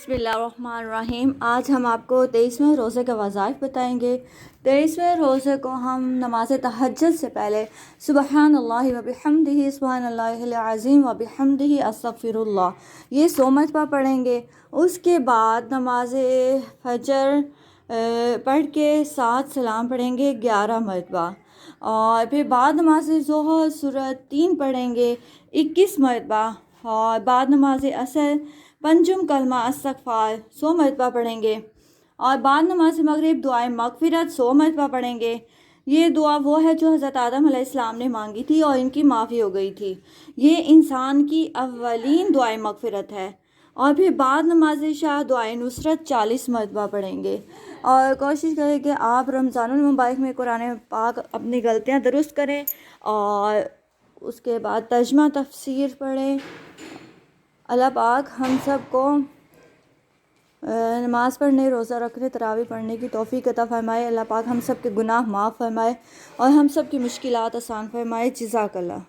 بسم اللہ الرحمن الرحیم۔ آج ہم آپ کو 23ویں روزے کا وظائف بتائیں گے۔ 23ویں روزے کو ہم نماز تہجد سے پہلے سبحان اللہ و بحمدہ سبحان اللہ العظیم و بحمدہ استغفر اللہ یہ 100 مرتبہ پڑھیں گے۔ اس کے بعد نماز فجر پڑھ کے 7 سلام پڑھیں گے 11 مرتبہ، اور پھر بعد نماز ظہر سورۃ 3 پڑھیں گے 21 مرتبہ، اور بعد نماز عصر پنجم کلمہ استغفار 100 مرتبہ پڑھیں گے، اور بعد نماز مغرب دعائے مغفرت 100 مرتبہ پڑھیں گے۔ یہ دعا وہ ہے جو حضرت آدم علیہ السلام نے مانگی تھی اور ان کی معافی ہو گئی تھی۔ یہ انسان کی اولین دعائے مغفرت ہے۔ اور پھر بعد نماز عشاء دعائے نصرت 40 مرتبہ پڑھیں گے، اور کوشش کریں کہ آپ رمضان المبارک میں قرآن پاک اپنی غلطیاں درست کریں، اور اس کے بعد ترجمہ تفسیر پڑھیں۔ اللہ پاک ہم سب کو نماز پڑھنے، روزہ رکھنے، تراویح پڑھنے کی توفیق عطا فرمائے۔ اللہ پاک ہم سب کے گناہ معاف فرمائے اور ہم سب کی مشکلات آسان فرمائے۔ جزاک اللہ۔